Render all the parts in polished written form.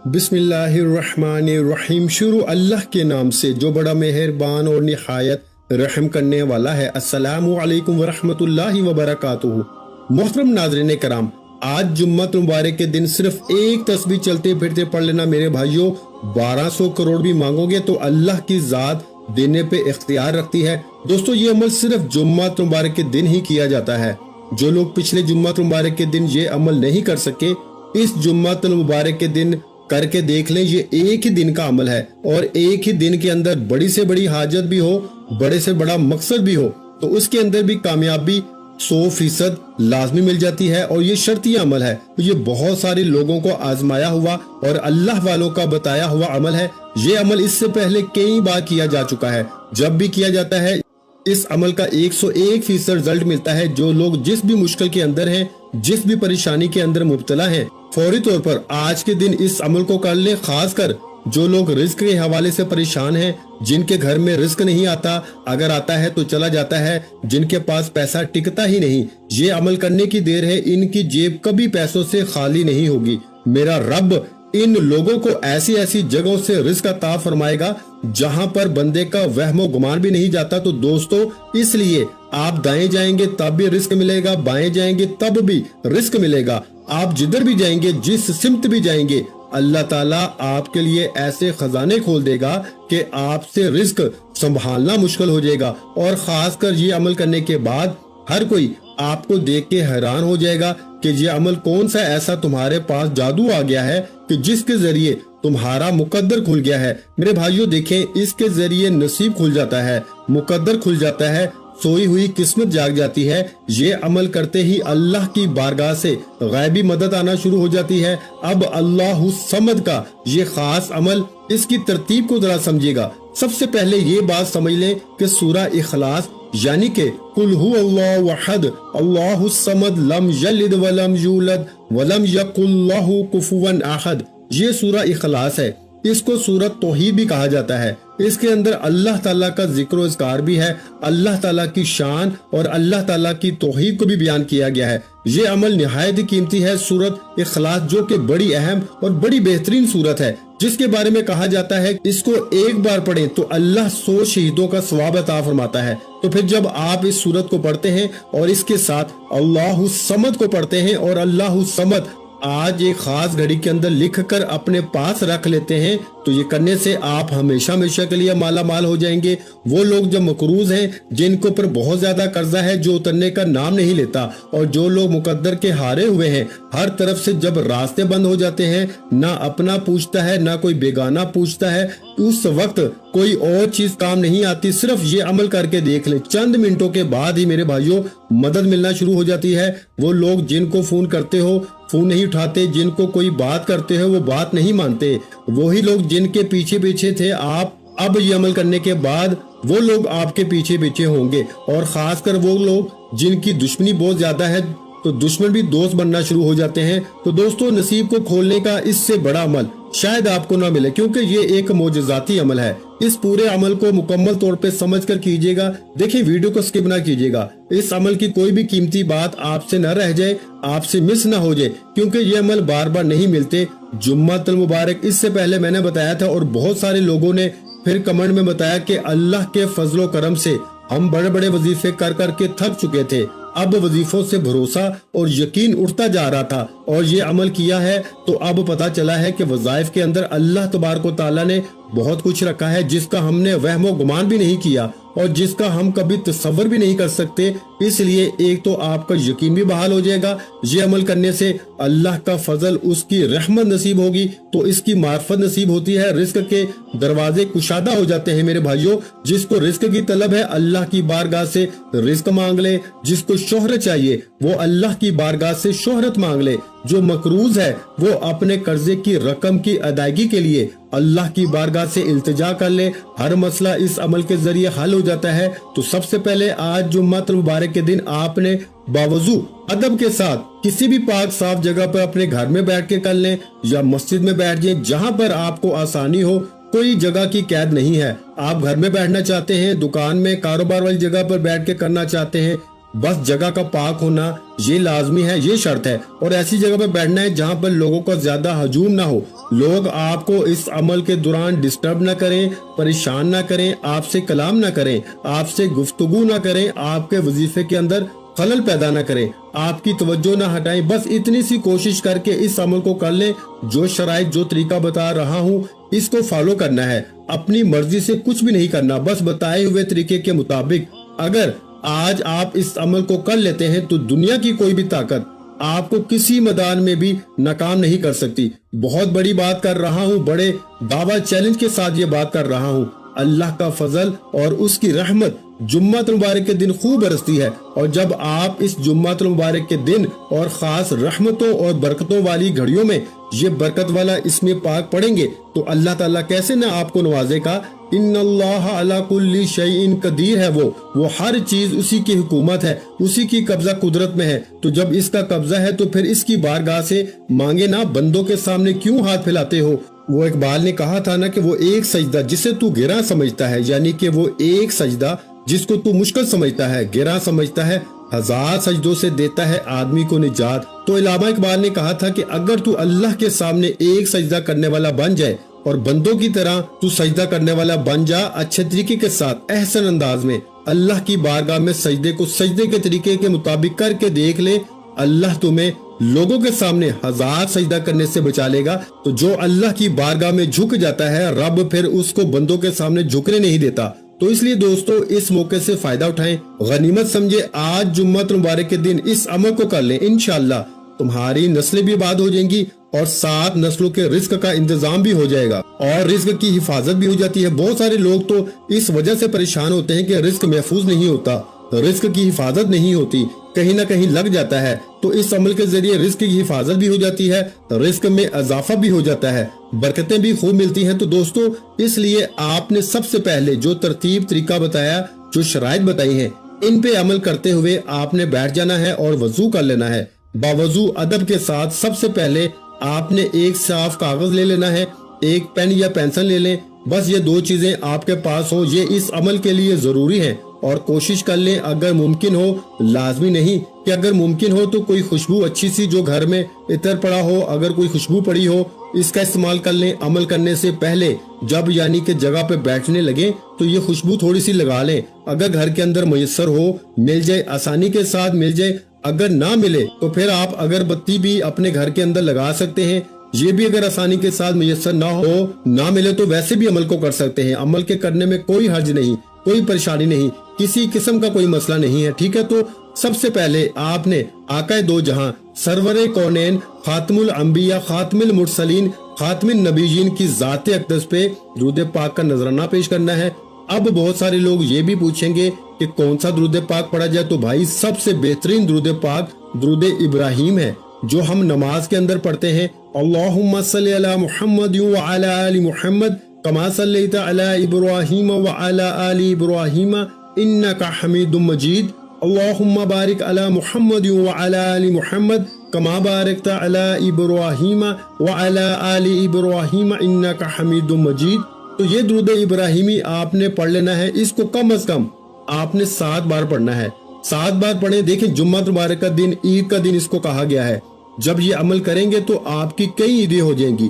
बिस्मिल्लाहिर्रहमानिर्रहीम। शुरू अल्लाह के नाम से जो बड़ा मेहरबान और निहायत रहम करने वाला है। अस्सलामु अलैकुम वरहमतुल्लाहि वबरकातुहू। मोहतरम नाज़रीन कराम, आज जुम्मत मुबारक के दिन सिर्फ एक तस्बीह चलते फिरते पढ़ लेना मेरे भाइयों। 1200 करोड़ भी मांगोगे तो अल्लाह की जात देने पे इख्तियार रखती है। दोस्तों, ये अमल सिर्फ जुम्मत मुबारक के दिन ही किया जाता है। जो लोग पिछले जुम्मत मुबारक के दिन ये अमल नहीं कर सके, इस जुम्मत मुबारक के दिन करके देख लें। ये एक ही दिन का अमल है और एक ही दिन के अंदर बड़ी से बड़ी हाजत भी हो, बड़े से बड़ा मकसद भी हो, तो उसके अंदर भी कामयाबी 100% लाजमी मिल जाती है। और ये शर्ती अमल है। ये बहुत सारे लोगों को आजमाया हुआ और अल्लाह वालों का बताया हुआ अमल है। ये अमल इससे पहले कई बार किया जा चुका है। जब भी किया जाता है इस अमल का 101% रिजल्ट मिलता है। जो लोग जिस भी मुश्किल के अंदर हैं, जिस भी परेशानी के अंदर मुब्तला हैं, फौरी तौर पर आज के दिन इस अमल को कर ले। खासकर जो लोग रिस्क के हवाले से परेशान हैं, जिनके घर में रिस्क नहीं आता, अगर आता है तो चला जाता है, जिनके पास पैसा टिकता ही नहीं, ये अमल करने की देर है। इनकी जेब कभी पैसों से खाली नहीं होगी। मेरा रब इन लोगों को ऐसी ऐसी जगहों से रिस्क अता फरमाएगा जहां पर बंदे का वहमो गुमान भी नहीं जाता। तो दोस्तों, इसलिए आप दाएं जाएंगे तब भी रिस्क मिलेगा, बाएं जाएंगे तब भी रिस्क मिलेगा। आप जिधर भी जाएंगे, जिस सिमत भी जाएंगे, अल्लाह ताला आपके लिए ऐसे खजाने खोल देगा कि आपसे रिस्क संभालना मुश्किल हो जाएगा। और खासकर ये अमल करने के बाद हर कोई आपको देख के हैरान हो जाएगा कि ये अमल कौन सा ऐसा तुम्हारे पास जादू आ गया है कि जिसके जरिए तुम्हारा मुकद्दर खुल गया है। मेरे भाइयों देखें, इसके जरिए नसीब खुल जाता है, मुकद्दर खुल जाता है, सोई हुई किस्मत जाग जाती है। ये अमल करते ही अल्लाह की बारगाह से गैबी मदद आना शुरू हो जाती है। अब अल्लाहु समद का ये खास अमल, इसकी तरतीब को जरा समझिएगा। सबसे पहले ये बात समझ लें कि सूरा इखलास यानी कि कुल हु अल्लाहु अहद अल्लाहु समद लम यलिद वलम यूलद वलम यकुल लहु कुफुवन अहद, ये सूरा इखलास है। इसको सूरत तौहीद भी कहा जाता है। इसके अंदर अल्लाह ताला का जिक्र इज़कार भी है, अल्लाह ताला की शान और अल्लाह ताला की तौहीद को भी बयान किया गया है। ये अमल निहायत ही कीमती है। सूरत इखलास जो कि बड़ी अहम और बड़ी बेहतरीन सूरत है, जिसके बारे में कहा जाता है इसको एक बार पढ़ें तो अल्लाह 100 शहीदों का सवाब अता फरमाता है। तो फिर जब आप इस सूरत को पढ़ते हैं और इसके साथ अल्लाहु समद को पढ़ते हैं और अल्लाहु समद आज एक खास घड़ी के अंदर लिख कर अपने पास रख लेते हैं, तो ये करने से आप हमेशा हमेशा के लिए माला माल हो जाएंगे। वो लोग जो मकरूज हैं, जिनके ऊपर बहुत ज्यादा कर्जा है, जो उतरने का नाम नहीं लेता, और जो लोग मुकद्दर के हारे हुए हैं, हर तरफ से जब रास्ते बंद हो जाते हैं, ना अपना पूछता है ना कोई बेगाना पूछता है, उस वक्त कोई और चीज काम नहीं आती। सिर्फ ये अमल करके देख ले, चंद मिनटों के बाद ही मेरे भाइयों मदद मिलना शुरू हो जाती है। वो लोग जिनको फोन करते हो फोन नहीं उठाते, जिनको कोई बात करते हो वो बात नहीं मानते, वही लोग जिनके पीछे पीछे थे आप, अब ये अमल करने के बाद वो लोग आपके पीछे पीछे होंगे। और खासकर वो लोग जिनकी दुश्मनी बहुत ज्यादा है, तो दुश्मन भी दोस्त बनना शुरू हो जाते हैं। तो दोस्तों, नसीब को खोलने का इससे बड़ा अमल शायद आपको ना मिले, क्योंकि ये एक मोजज़ाती अमल है। इस पूरे अमल को मुकम्मल तौर पे समझ कर कीजिएगा। देखिए, वीडियो को स्किप ना कीजिएगा। इस अमल की कोई भी कीमती बात आपसे न रह जाए, आपसे मिस ना हो जाए, क्योंकि ये अमल बार बार नहीं मिलते। जुम्मतुल मुबारक इससे पहले मैंने बताया था और बहुत सारे लोगों ने फिर कमेंट में बताया कि अल्लाह के फजलो करम से हम बड़े बड़े वजीफे कर करके थक चुके थे, अब वजीफों से भरोसा और यकीन उठता जा रहा था और ये अमल किया है तो अब पता चला है कि वज़ाइफ के अंदर अल्लाह तबारक व तआला ने बहुत कुछ रखा है, जिसका हमने वहमो गुमान भी नहीं किया और जिसका हम कभी तसव्वुर भी नहीं कर सकते। इसलिए एक तो आपका यकीन भी बहाल हो जाएगा। ये अमल करने से अल्लाह का फजल, उसकी रहमत नसीब होगी, तो इसकी मार्फत नसीब होती है। रिस्क के दरवाजे कुशादा हो जाते हैं मेरे भाइयों। जिसको रिस्क की तलब है अल्लाह की बारगाह से रिस्क मांग ले, जिसको शोहरत चाहिए वो अल्लाह की बारगाह से शोहरत मांग ले, जो मकरूज है वो अपने कर्जे की रकम की अदायगी के लिए अल्लाह की बारगाह से इल्तिजा कर ले। हर मसला इस अमल के जरिए हल हो जाता है। तो सबसे पहले आज जुम्मतुल मुबारक के दिन आपने बावजू अदब के साथ किसी भी पाक साफ जगह पर अपने घर में बैठ के कर लें या मस्जिद में बैठ जाएं, जहां पर आपको आसानी हो। कोई जगह की कैद नहीं है। आप घर में बैठना चाहते हैं, दुकान में, कारोबार वाली जगह पर बैठ के करना चाहते हैं, बस जगह का पाक होना ये लाजमी है, ये शर्त है। और ऐसी जगह पे बैठना है जहाँ पर लोगों का ज्यादा हजूम ना हो, लोग आपको इस अमल के दौरान डिस्टर्ब ना करें, परेशान ना करें, आपसे कलाम ना करें, आपसे गुफ्तगू ना करें, आपके वजीफे के अंदर खलल पैदा ना करें, आपकी तवज्जो ना हटाएं। बस इतनी सी कोशिश करके इस अमल को कर लें। जो शराइत, जो तरीका बता रहा हूँ, इसको फॉलो करना है। अपनी मर्जी से कुछ भी नहीं करना, बस बताए हुए तरीके के मुताबिक। अगर आज आप इस अमल को कर लेते हैं तो दुनिया की कोई भी ताकत आपको किसी मैदान में भी नाकाम नहीं कर सकती। बहुत बड़ी बात कर रहा हूँ, बड़े दावा चैलेंज के साथ ये बात कर रहा हूँ। अल्लाह का फजल और उसकी रहमत जुम्मत मुबारक के दिन खूब बरसती है। और जब आप इस जुम्मत मुबारक के दिन और खास रहमतों और बरकतों वाली घड़ियों में ये बरकत वाला इसमें पाक पढ़ेंगे तो अल्लाह ताला कैसे न आपको नवाजेगा। इन्नल्लाह अला कुल्ली शैइन कदीर है, वो हर चीज उसी की हुकूमत है, उसी की कब्जा कुदरत में है। तो जब इसका कब्जा है तो फिर इसकी बारगाह से मांगे ना, बंदों के सामने क्यों हाथ फैलाते हो। वो इकबाल ने कहा था ना कि वो एक सजदा जिसे तू गिरा समझता है, यानी कि वो एक सजदा जिसको तू मुश्किल समझता है, गिरा समझता है, 1000 सजदों से देता है आदमी को निजात। तो इलामा इकबाल ने कहा था कि अगर तू अल्लाह के सामने एक सजदा करने वाला बन जाए और बंदों की तरह तू सजदा करने वाला बन जा, अच्छे तरीके के साथ, एहसन अंदाज में अल्लाह की बारगाह में सजदे को सजदे के तरीके के मुताबिक करके देख ले, अल्लाह तुम्हें लोगों के सामने 1000 सजदा करने से बचा लेगा। तो जो अल्लाह की बारगाह में झुक जाता है, रब फिर उसको बंदों के सामने झुकने नहीं देता। तो इसलिए दोस्तों इस मौके से फायदा उठाएं, गनीमत समझे। आज जुम्मत मुबारक के दिन इस अमल को कर लें, इंशाअल्लाह तुम्हारी नस्लें भी आबाद हो जाएंगी और 7 नस्लों के रिस्क का इंतजाम भी हो जाएगा और रिस्क की हिफाजत भी हो जाती है। बहुत सारे लोग तो इस वजह से परेशान होते हैं कि रिस्क महफूज नहीं होता, रिस्क की हिफाजत नहीं होती, कहीं ना कहीं लग जाता है। तो इस अमल के जरिए रिस्क की हिफाजत भी हो जाती है, रिस्क में इजाफा भी हो जाता है, बरकतें भी खूब मिलती हैं। तो दोस्तों इसलिए आपने सबसे पहले जो तरतीब तरीका बताया, जो शराइत बताई हैं, इन पे अमल करते हुए आपने बैठ जाना है और वजू कर लेना है। बावजू अदब के साथ सबसे पहले आपने एक साफ कागज ले लेना है, एक पेन या पेंसिल ले लें। बस ये 2 चीजें आपके पास हो, ये इस अमल के लिए जरूरी है। और कोशिश कर लें अगर मुमकिन हो, लाजमी नहीं कि अगर मुमकिन हो तो कोई खुशबू अच्छी सी जो घर में इतर पड़ा हो, अगर कोई खुशबू पड़ी हो, इसका इस्तेमाल कर लें। अमल करने से पहले जब यानी कि जगह पे बैठने लगे तो ये खुशबू थोड़ी सी लगा लें। अगर घर के अंदर मुयस्सर हो, मिल जाए, आसानी के साथ मिल जाए। अगर ना मिले तो फिर आप अगरबत्ती भी अपने घर के अंदर लगा सकते हैं। ये भी अगर आसानी के साथ मुयस्सर ना हो, ना मिले तो वैसे भी अमल को कर सकते हैं। अमल के करने में कोई हर्ज नहीं, कोई परेशानी नहीं, किसी किस्म का कोई मसला नहीं है, ठीक है। तो सबसे पहले आपने आकाए दो जहां, सरवरे कौनैन, खातमुल अंबिया, खातमुल मुरसलीन, खातमुन नबीयीन की ज़ाते अक़दस पे दुरूद पाक का नजराना पेश करना है। अब बहुत सारे लोग ये भी पूछेंगे कि कौन सा दुरूद पाक पढ़ा जाए। तो भाई सबसे बेहतरीन दुरूद पाक दुरूद इब्राहिम है, जो हम नमाज के अंदर पढ़ते हैं। अल्लाहुम्मा सल्ली अला मुहम्मद व अला आलि मुहम्मद कमा सल्लैता अला इब्राहीम व अला आलि इब्राहीम इन्नका हमीदुम मजीद। अल्लाहुम्मा बारिक अला मुहम्मद व अला आलि मुहम्मद कमा बारकता अला इब्राहीम व अला आलि इब्राहीम इन्नका हमीदुम मजीद। तो ये दुरूद इब्राहिमी आपने पढ़ लेना है। इसको कम से कम आपने 7 बार पढ़ना है। 7 बार पढ़े। देखें जुम्मा मुबारक का दिन, ईद का दिन इसको कहा गया है। जब ये अमल करेंगे तो आपकी कई ईदें हो जाएंगी।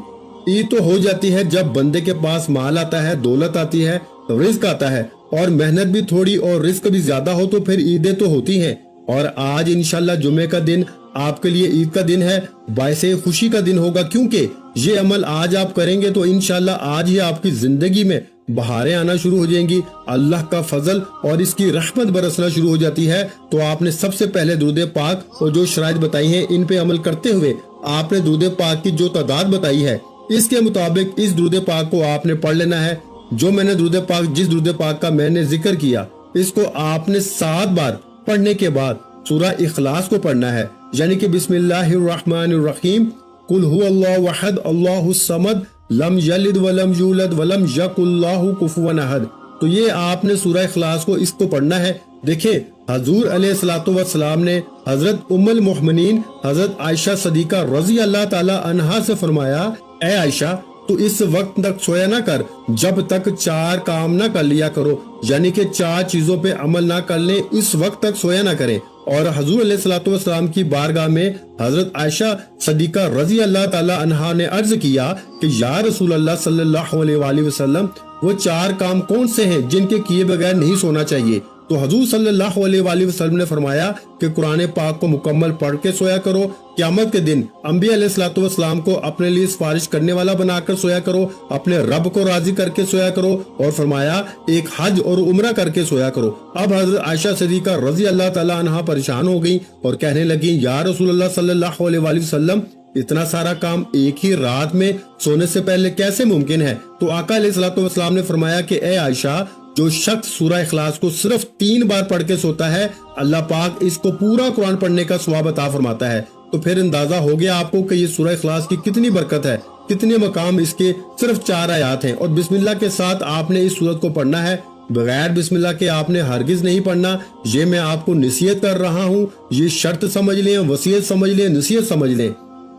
ईद तो हो जाती है जब बंदे के पास माल आता है, दौलत आती है, रिस्क आता है और मेहनत भी थोड़ी और रिस्क भी ज्यादा हो तो फिर ईदें तो होती हैं। और आज इंशाल्लाह जुमे का दिन आपके लिए ईद का दिन है, बायसे खुशी का दिन होगा, क्योंकि ये अमल आज आप करेंगे तो इंशाल्लाह आज ही आपकी जिंदगी में बहारें आना शुरू हो जाएंगी, अल्लाह का फजल और इसकी रहमत बरसना शुरू हो जाती है। तो आपने सबसे पहले दुरूद पाक और जो शराइत बताई हैं, इन पे अमल करते हुए आपने दुरूद पाक की जो तादाद बताई है, इसके मुताबिक इस दुरूद पाक को आपने पढ़ लेना है। जो मैंने दुरूद पाक, जिस दुरूद पाक का मैंने जिक्र किया, इसको आपने 7 बार पढ़ने के बाद सूरह इखलास को पढ़ना है, यानी कि बिस्मिल्लाहिर्रहमानिर्रहीम, कुल हुवल्लाहु अहद अल्लाहुस समद लम यलिद वलम यूलद वलम यकुल्लाहु कुफुवन अहद। तो ये आपने सूरह इखलास को इसको पढ़ना है। देखिए हजूर अलैहिस्सलातु वस्सलाम ने हजरत उम्मुल मोमिनीन हजरत आयशा सदीका रजी अल्लाह ताला अन्हा से फरमाया, ए आयशा तो इस वक्त तक सोया ना कर जब तक 4 काम ना कर लिया करो, यानी कि 4 चीजों पे अमल ना कर ले, इस वक्त तक सोया ना करें। اور حضور علیہ الصلوۃ والسلام کی بارگاہ میں حضرت عائشہ صدیقہ رضی اللہ تعالی عنہا نے عرض کیا کہ یا رسول اللہ صلی اللہ علیہ وآلہ وسلم وہ 4 کام کون سے ہیں جن کے کیے بغیر نہیں سونا چاہیے؟ تو حضور صلی اللہ علیہ وآلہ وسلم نے فرمایا کہ قرآن پاک کو مکمل پڑھ کے سویا کرو، قیامت کے دن انبیاء علیہ الصلوۃ والسلام کو اپنے لیے سفارش کرنے والا بنا کر سویا کرو، اپنے رب کو راضی کر کے سویا کرو، اور فرمایا ایک حج اور عمرہ کر کے سویا کرو۔ اب حضرت عائشہ صدیقہ رضی اللہ تعالی عنہا پریشان ہو گئیں اور کہنے لگیں یا رسول اللہ صلی اللہ علیہ وآلہ وسلم اتنا سارا کام ایک ہی رات میں سونے سے پہلے کیسے ممکن ہے؟ تو آقا علیہ الصلوۃ والسلام نے فرمایا کہ اے عائشہ، جو شخص سورہ اخلاص کو صرف 3 بار پڑھ کے سوتا ہے اللہ پاک اس کو پورا قرآن پڑھنے کا ثواب عطا فرماتا ہے۔ تو پھر اندازہ ہو گیا آپ کو کہ یہ سورہ اخلاص کی کتنی برکت ہے، کتنے مقام اس کے صرف 4 آیات ہیں، اور بسم اللہ کے ساتھ آپ نے اس سورت کو پڑھنا ہے۔ بغیر بسم اللہ کے آپ نے ہرگز نہیں پڑھنا۔ یہ میں آپ کو نصیحت کر رہا ہوں، یہ شرط سمجھ لیں، وصیت سمجھ لیں، نصیحت سمجھ لیں،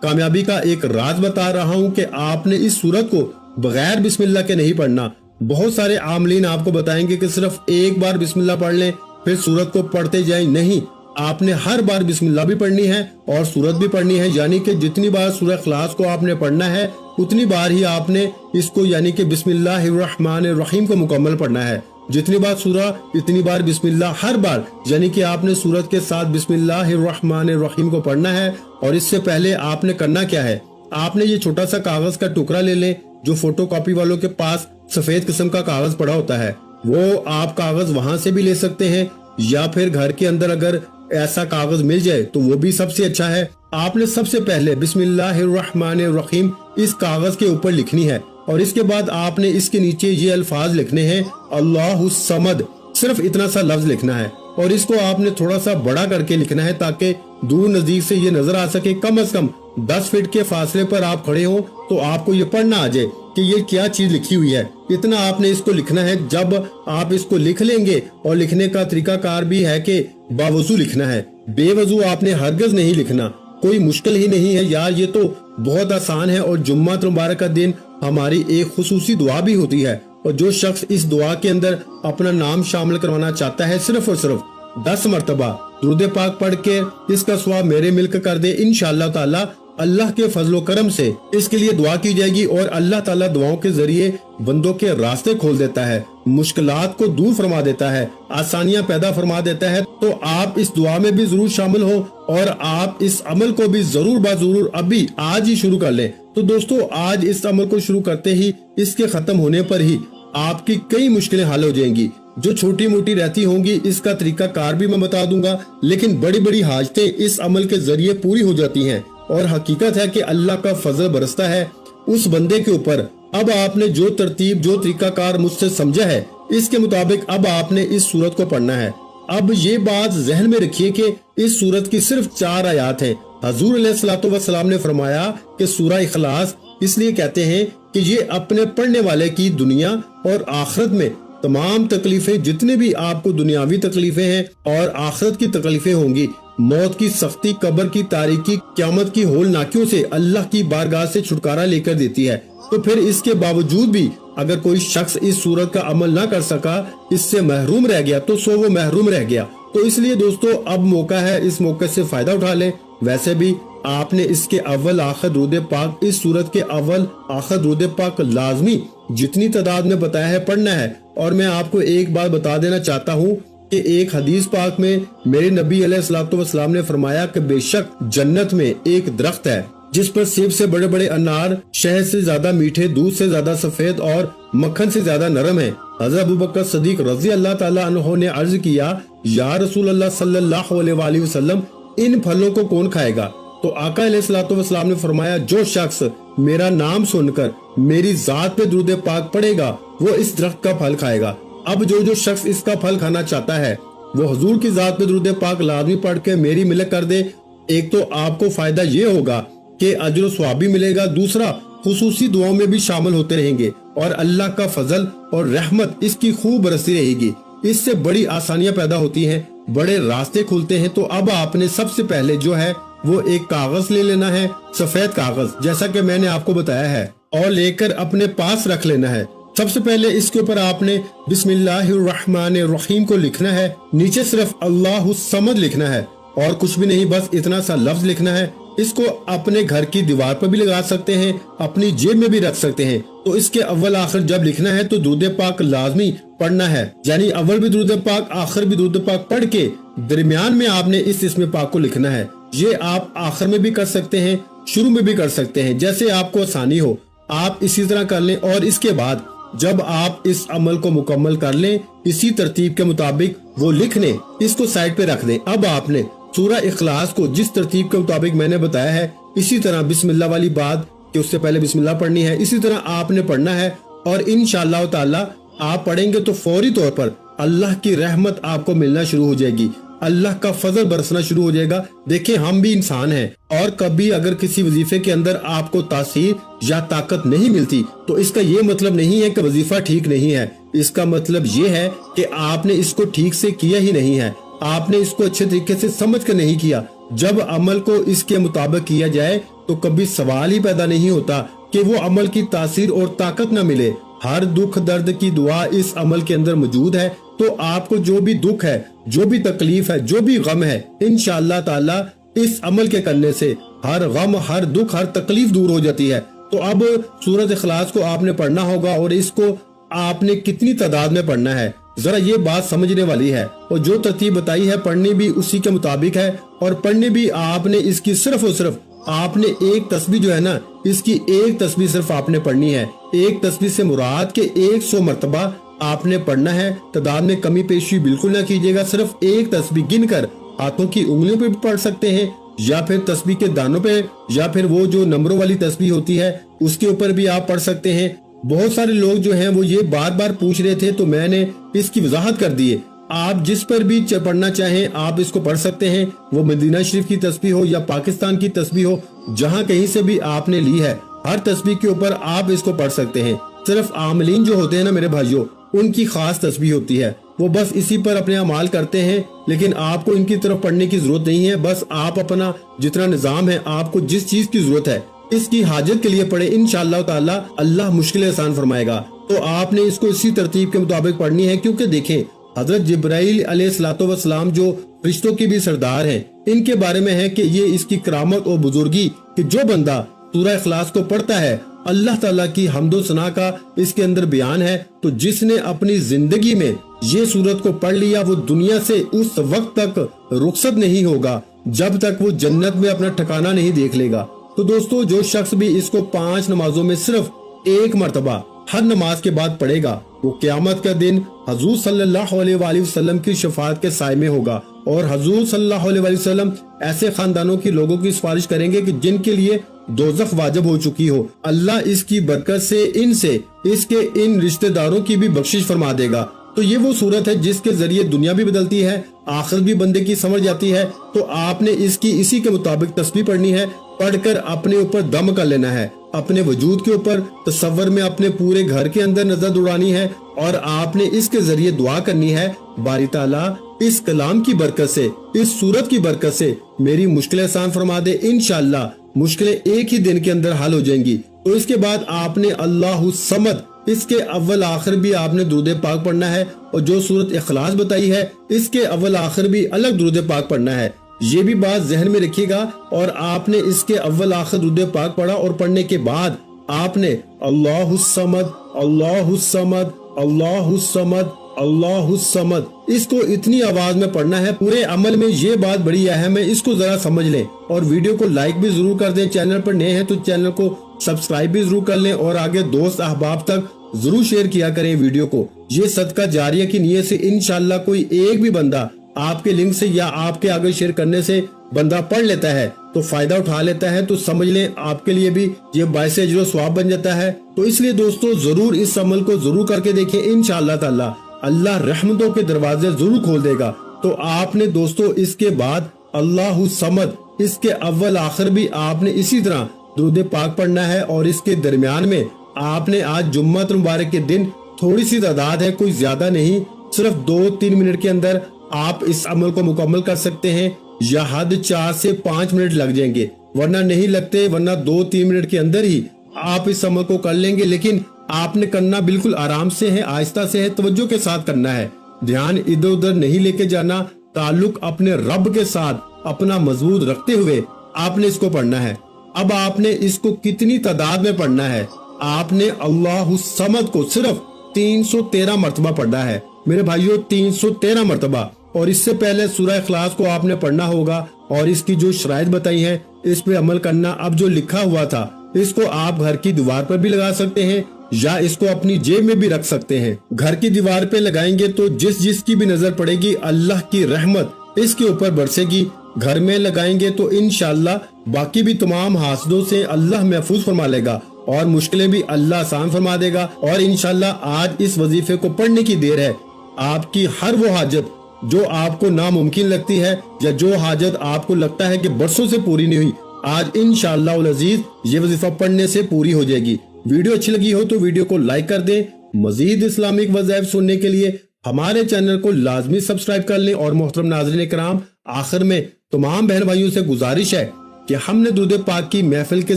کامیابی کا ایک راز بتا رہا ہوں کہ آپ نے اس سورت کو بغیر بسم اللہ کے نہیں پڑھنا۔ بہت سارے عاملین آپ کو بتائیں گے کہ صرف ایک بار بسم اللہ پڑھ لیں پھر سورت کو پڑھتے جائیں، نہیں، آپ نے ہر بار بسم اللہ بھی پڑھنی ہے اور سورت بھی پڑھنی ہے، یعنی کہ جتنی بار سورہ اخلاص کو آپ نے پڑھنا ہے اتنی بار ہی آپ نے اس کو یعنی کہ بسم اللہ الرحمن الرحیم کو مکمل پڑھنا ہے۔ جتنی بار سورہ اتنی بار بسم اللہ، ہر بار یعنی کہ آپ نے سورت کے ساتھ بسم اللہ الرحمن الرحیم کو پڑھنا ہے۔ اور اس سے پہلے آپ نے کرنا کیا ہے، آپ نے یہ چھوٹا سا کاغذ کا ٹکڑا لے لیں، جو فوٹو کاپی والوں کے پاس سفید قسم کا کاغذ پڑا ہوتا ہے، وہ آپ کاغذ وہاں سے بھی لے سکتے ہیں، یا پھر گھر کے اندر اگر ایسا کاغذ مل جائے تو وہ بھی سب سے اچھا ہے۔ آپ نے سب سے پہلے بسم اللہ الرحمن الرحیم اس کاغذ کے اوپر لکھنی ہے، اور اس کے بعد آپ نے اس کے نیچے یہ الفاظ لکھنے ہیں اللہ الصمد، صرف اتنا سا لفظ لکھنا ہے، اور اس کو آپ نے تھوڑا سا بڑا کر کے لکھنا ہے تاکہ دور نزدیک سے یہ نظر آ سکے۔ کم از کم 10 فٹ کے فاصلے پر آپ کھڑے ہوں تو آپ کو یہ پڑھنا آ جائے کہ یہ کیا چیز لکھی ہوئی ہے۔ اتنا آپ نے اس کو لکھنا ہے۔ جب آپ اس کو لکھ لیں گے، اور لکھنے کا طریقہ کار بھی ہے کہ باوضو لکھنا ہے، بے وضو آپ نے ہرگز نہیں لکھنا۔ کوئی مشکل ہی نہیں ہے یار، یہ تو بہت آسان ہے، اور جمعہ مبارک کا دن ہماری ایک خصوصی دعا بھی ہوتی ہے، اور جو شخص اس دعا کے اندر اپنا نام شامل کروانا چاہتا ہے صرف اور صرف 10 مرتبہ درود پاک پڑھ کے اس کا ثواب میرے ملک کر دے، انشاءاللہ تعالی اللہ کے فضل و کرم سے اس کے لیے دعا کی جائے گی، اور اللہ تعالیٰ دعاؤں کے ذریعے بندوں کے راستے کھول دیتا ہے، مشکلات کو دور فرما دیتا ہے، آسانیاں پیدا فرما دیتا ہے۔ تو آپ اس دعا میں بھی ضرور شامل ہو، اور آپ اس عمل کو بھی ضرور ضرور ابھی آج ہی شروع کر لیں۔ تو دوستو، آج اس عمل کو شروع کرتے ہی اس کے ختم ہونے پر ہی آپ کی کئی مشکلیں حل ہو جائیں گی۔ جو چھوٹی موٹی رہتی ہوں گی اس کا طریقہ کار بھی میں بتا دوں گا، لیکن بڑی بڑی حاجتیں اس عمل کے ذریعے پوری ہو جاتی ہیں، اور حقیقت ہے کہ اللہ کا فضل برستا ہے اس بندے کے اوپر۔ اب آپ نے جو ترتیب، جو طریقہ کار مجھ سے سمجھا ہے، اس کے مطابق اب آپ نے اس سورت کو پڑھنا ہے۔ اب یہ بات ذہن میں رکھیے کہ اس سورت کی صرف 4 آیات ہیں۔ حضور علیہ الصلوۃ والسلام نے فرمایا کہ سورہ اخلاص اس لیے کہتے ہیں کہ یہ اپنے پڑھنے والے کی دنیا اور آخرت میں تمام تکلیفیں، جتنے بھی آپ کو دنیاوی تکلیفیں ہیں اور آخرت کی تکلیفیں ہوں گی، موت کی سختی، قبر کی تاریکی، قیامت کی ہولناکیوں سے اللہ کی بارگاہ سے چھٹکارا لے کر دیتی ہے۔ تو پھر اس کے باوجود بھی اگر کوئی شخص اس سورت کا عمل نہ کر سکا، اس سے محروم رہ گیا، تو سو وہ محروم رہ گیا۔ تو اس لیے دوستو، اب موقع ہے، اس موقع سے فائدہ اٹھا لیں۔ ویسے بھی آپ نے اس کے اول آخر درود پاک، اس سورت کے اول آخر درود پاک لازمی جتنی تعداد میں بتایا ہے پڑھنا ہے۔ اور میں آپ کو ایک بات بتا دینا چاہتا ہوں کہ ایک حدیث پاک میں میرے نبی علیہ الصلوۃ والسلام نے فرمایا کہ بے شک جنت میں ایک درخت ہے جس پر سیب سے بڑے بڑے انار، شہد سے زیادہ میٹھے، دودھ سے زیادہ سفید اور مکھن سے زیادہ نرم ہیں۔ حضرت ابوبکر صدیق رضی اللہ تعالیٰ عنہ نے عرض کیا، یا رسول اللہ صلی اللہ علیہ وآلہ وسلم، ان پھلوں کو کون کھائے گا؟ تو آقا علیہ الصلوۃ والسلام نے فرمایا، جو شخص میرا نام سن کر میری ذات پہ درود پاک پڑھے گا وہ اس درخت کا پھل کھائے گا۔ اب جو شخص اس کا پھل کھانا چاہتا ہے وہ حضور کی ذات پہ درود پاک لازمی پڑھ کے میری ملک کر دے۔ ایک تو آپ کو فائدہ یہ ہوگا کہ اجر و ثواب بھی ملے گا، دوسرا خصوصی دعاؤں میں بھی شامل ہوتے رہیں گے، اور اللہ کا فضل اور رحمت اس کی خوب برستی رہے گی۔ اس سے بڑی آسانیاں پیدا ہوتی ہیں، بڑے راستے کھلتے ہیں۔ تو اب آپ نے سب سے پہلے جو ہے وہ ایک کاغذ لے لینا ہے، سفید کاغذ، جیسا کہ میں نے آپ کو بتایا ہے، اور لے کر اپنے پاس رکھ لینا ہے۔ सबसे पहले इसके ऊपर आपने बिस्मिल्लाहिर्रहमानिर्रहीम को लिखना है, नीचे सिर्फ अल्लाहु समद लिखना है और कुछ भी नहीं, बस इतना सा लफ्ज लिखना है। इसको अपने घर की दीवार पर भी लगा सकते हैं, अपनी जेब में भी रख सकते हैं। तो इसके अव्वल आखिर जब लिखना है तो दुरूद पाक लाजमी पढ़ना है, यानी अव्वल भी दुरूद पाक आखिर भी दुरूद पाक पढ़ के दरमियान में आपने इस इस्म पाक को लिखना है। ये आप आखिर में भी कर सकते हैं, शुरू में भी कर सकते हैं, जैसे आपको आसानी हो आप इसी तरह कर लें। और इसके बाद जब आप इस अमल को मुकम्मल कर लें, इसी तरतीब के मुताबिक वो लिख लें, इसको साइड पे रख दें। अब आपने सूरह इखलास को जिस तरतीब के मुताबिक मैंने बताया है, इसी तरह बिस्मिल्लाह वाली बात कि उससे पहले बिस्मिल्लाह पढ़नी है, इसी तरह आपने पढ़ना है। और इंशाअल्लाह ताला आप पढ़ेंगे तो फौरी तौर पर अल्लाह की रहमत आपको मिलना शुरू हो जाएगी, अल्लाह का फजल बरसना शुरू हो जाएगा। देखिए हम भी इंसान हैं और कभी अगर किसी वजीफे के अंदर आपको तासीर या ताकत नहीं मिलती तो इसका ये मतलब नहीं है कि वजीफा ठीक नहीं है। इसका मतलब ये है कि आपने इसको ठीक से किया ही नहीं है, आपने इसको अच्छे तरीके से समझ कर नहीं किया। जब अमल को इसके मुताबिक किया जाए तो कभी सवाल ही पैदा नहीं होता कि वो अमल की तासीर और ताकत न मिले। हर दुख दर्द की दुआ इस अमल के अंदर मौजूद है। तो आपको जो भी दुख है, जो भी तकलीफ है, जो भी गम है, इंशाअल्लाह ताला इस अमल के करने से हर गम, हर दुख, हर तकलीफ दूर हो जाती है। तो अब सूरत इखलास को आपने पढ़ना होगा और इसको आपने कितनी तादाद में पढ़ना है, जरा ये बात समझने वाली है। और जो तरतीब बताई है पढ़नी भी उसी के मुताबिक है, और पढ़ने भी आपने इसकी सिर्फ और सिर्फ आपने एक तस्बीह जो है ना, इसकी एक तस्बीह सिर्फ आपने पढ़नी है। एक तस्बीह से मुराद के 100 मरतबा आपने पढ़ना है। तादाद में कमी पेशी बिल्कुल ना कीजिएगा, सिर्फ एक तस्बीह गिनकर हाथों की उंगलियों पे भी पढ़ सकते हैं, या फिर तस्बीह के दानों पे, या फिर वो जो नंबरों वाली तस्बीह होती है उसके ऊपर भी आप पढ़ सकते हैं। बहुत सारे लोग जो हैं वो ये बार बार पूछ रहे थे तो मैंने इसकी वजाहत कर दी है। आप जिस पर भी पढ़ना चाहें आप इसको पढ़ सकते हैं, वो मदीना शरीफ की तस्बीह हो या पाकिस्तान की तस्बीह हो, जहां कहीं से भी आपने ली है, हर तस्बीह के ऊपर आप इसको पढ़ सकते हैं। सिर्फ आमलीन जो होते हैं ना मेरे भाइयों, उनकी खास तस्बीह होती है, वो बस इसी पर अपने अमाल करते हैं, लेकिन आपको इनकी तरफ पढ़ने की जरूरत नहीं है। बस आप अपना जितना निजाम है, आपको जिस चीज की जरूरत है इसकी हाजत के लिए पढ़े, इंशाअल्लाह ताला अल्लाह मुश्किल आसान फरमाएगा। तो आपने इसको इसी तरतीब के मुताबिक पढ़नी है, क्योंकि देखें हजरत जिब्राइल अलैहिस्सलाम जो फरिश्तों के भी सरदार हैं, इनके बारे में है कि ये इसकी करामत और बुजुर्गी कि जो बंदा सूरह इखलास को पढ़ता है, अल्लाह ताला की हम्दो सना का इसके अंदर बयान है। तो जिसने अपनी जिंदगी में ये सूरत को पढ़ लिया वो दुनिया से उस वक्त तक रुखसत नहीं होगा जब तक वो जन्नत में अपना ठिकाना नहीं देख लेगा। तो दोस्तों जो शख्स भी इसको 5 नमाजों में सिर्फ एक मरतबा हर नमाज के बाद पढ़ेगा, वो क़यामत का दिन हजूर सल्लल्लाहु अलैहि वसल्लम की शफाअत के साए में होगा। और हजूर सल्लल्लाहु अलैहि वसल्लम ऐसे खानदानों के लोगों की सिफारिश करेंगे कि जिनके लिए दोज़ख वाजिब हो चुकी हो। अल्लाह इसकी बरकत से इनसे इसके इन रिश्तेदारों की भी बख्शिश फरमा देगा। तो ये वो सूरत है जिसके जरिए दुनिया भी बदलती है, आखिरत भी बंदे की समझ जाती है। तो आपने इसकी इसी के मुताबिक तस्बीह पढ़नी है, पढ़कर अपने ऊपर दम कर लेना है, अपने वजूद के ऊपर तसव्वुर में अपने पूरे घर के अंदर नजर दौड़ानी है, और आपने इसके जरिए दुआ करनी है, बारी ताला इस कलाम की बरकत से, इस सूरत की बरकत से मेरी मुश्किलें आसान फरमा दे। इंशाअल्लाह मुश्किलें एक ही दिन के अंदर हल हो जाएंगी। तो इसके बाद आपने अल्लाहु समद इसके अव्वल आखिर भी आपने दुरूद पाक पढ़ना है, और जो सूरत इखलास बताई है इसके अव्वल आखिर भी अलग दुरूद पाक पढ़ना है। ये भी बात जहन में रखिएगा। और आपने इसके अव्वल आखिर दुरूद पाक पढ़ा और पढ़ने के बाद आपने अल्लाहु समद अल्लाहु समद अल्लाहु समद अल्लाहु समद इसको इतनी आवाज में पढ़ना है। पूरे अमल में ये बात बड़ी अहम है, इसको जरा समझ लें। और वीडियो को लाइक भी जरूर कर दें, चैनल पर नए हैं तो चैनल को सब्सक्राइब भी जरूर कर लें, और आगे दोस्त अहबाब तक जरूर शेयर किया करें वीडियो को। ये सदका जारिया की नीयत से इंशाअल्लाह कोई एक भी बंदा आपके लिंक से या आपके आगे शेयर करने से बंदा पढ़ लेता है तो फायदा उठा लेता है, तो समझ लें आपके लिए भी ये बाइसे अजर सवाब बन जाता है। तो इसलिए दोस्तों जरूर इस अमल को जरूर करके देखें, इंशाअल्लाह ताला अल्लाह रहमतों के दरवाजे जरूर खोल देगा। तो आपने दोस्तों इसके बाद अल्लाहु समद इसके अव्वल आखिर भी आपने इसी तरह दुरूद पाक पढ़ना है, और इसके दरमियान में आपने आज जुम्मत मुबारक के दिन थोड़ी सी तादाद है, कोई ज्यादा नहीं, सिर्फ 2-3 मिनट के अंदर आप इस अमल को मुकम्मल कर सकते हैं, या हद 4 से 5 मिनट लग जाएंगे, वरना नहीं लगते, वरना 2-3 मिनट के अंदर ही आप इस अमल को कर लेंगे, लेकिन आपने करना बिल्कुल आराम से है, आहिस्ता से है, तवज्जो के साथ करना है। ध्यान इधर उधर नहीं लेके जाना, ताल्लुक अपने रब के साथ अपना मजबूत रखते हुए आपने इसको पढ़ना है। अब आपने इसको कितनी तादाद में पढ़ना है? आपने अल्लाहु समद को सिर्फ 313 मरतबा पढ़ना है मेरे भाइयों, 313 मरतबा। और इससे पहले सूरह इखलास को आपने पढ़ना होगा और इसकी जो शराइत बताई है इस पे अमल करना। अब जो लिखा हुआ था इसको आप घर की दीवार पर भी लगा सकते हैं या इसको अपनी जेब में भी रख सकते हैं। घर की दीवार पे लगाएंगे तो जिसकी भी नजर पड़ेगी अल्लाह की रहमत इसके ऊपर बरसेगी। घर में लगाएंगे तो इंशाअल्लाह बाकी भी तमाम हासदों से अल्लाह महफूज फरमा लेगा और मुश्किलें भी अल्लाह आसान फरमा देगा। और इंशाअल्लाह आज इस वजीफे को पढ़ने की देर है। आपकी हर वो हाजत जो आपको नामुमकिन लगती है या जो हाजत आपको लगता है कि बरसों से पूरी नहीं हुई, आज इंशाअल्लाह उल अजीज ये वजीफा पढ़ने से पूरी हो जाएगी। वीडियो अच्छी लगी हो तो वीडियो को लाइक कर दें। मजीद इस्लामिक वज़ाइफ सुनने के लिए हमारे चैनल को लाजमी सब्सक्राइब कर लें। और मोहतरम नाज़रीन कराम, आखिर में तमाम बहन भाइयों से गुजारिश है कि हमने दुरूद पाक की महफिल के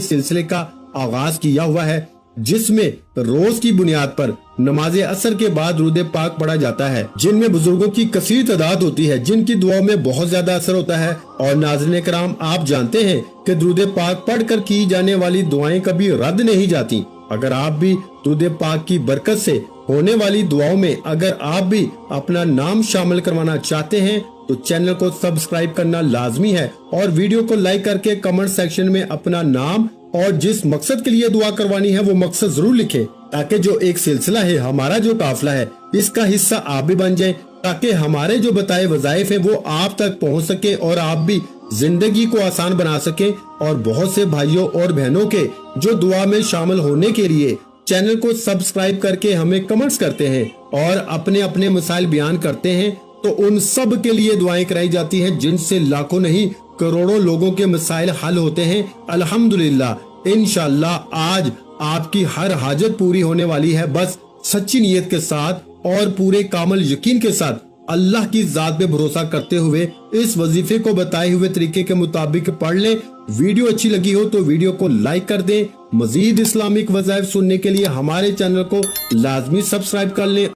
सिलसिले का आगाज किया हुआ है, जिसमें रोज की बुनियाद पर नमाज असर के बाद दुरूद पाक पढ़ा जाता है, जिनमें बुजुर्गों की कसीर तादाद होती है, जिनकी दुआओं में बहुत ज्यादा असर होता है। और नाज़रीन कराम, आप जानते हैं कि दुरूद पाक पढ़कर की जाने वाली दुआएं कभी रद्द नहीं जाती। अगर आप भी दुरूद पाक की बरकत से होने वाली दुआओं में अगर आप भी अपना नाम शामिल करवाना चाहते हैं तो चैनल को सब्सक्राइब करना लाजमी है और वीडियो को लाइक करके कमेंट सेक्शन में अपना नाम और जिस मकसद के लिए दुआ करवानी है वो मकसद जरूर लिखें, ताकि जो एक सिलसिला है, हमारा जो काफिला है, इसका हिस्सा आप भी बन जाएं, ताकि हमारे जो बताए वज़ाइफ है वो आप तक पहुंच सके और आप भी जिंदगी को आसान बना सके। और बहुत से भाइयों और बहनों के जो दुआ में शामिल होने के लिए चैनल को सब्सक्राइब करके हमें कमेंट्स करते हैं और अपने अपने मसाइल बयान करते हैं, तो उन सब के लिए दुआएं कराई जाती हैं, जिनसे लाखों नहीं करोड़ों लोगों के मसाइल हल होते हैं। अल्हम्दुलिल्लाह, इंशाअल्लाह आज आपकी हर हाजत पूरी होने वाली है। बस सच्ची नीयत के साथ और पूरे कामल यकीन के साथ अल्लाह की जात पे भरोसा करते हुए इस वजीफे को बताए हुए तरीके के मुताबिक पढ़ लें। वीडियो अच्छी लगी हो तो वीडियो को लाइक कर दें। मजीद इस्लामिक वज़ाइफ सुनने के लिए हमारे चैनल को लाजमी सब्सक्राइब कर लें।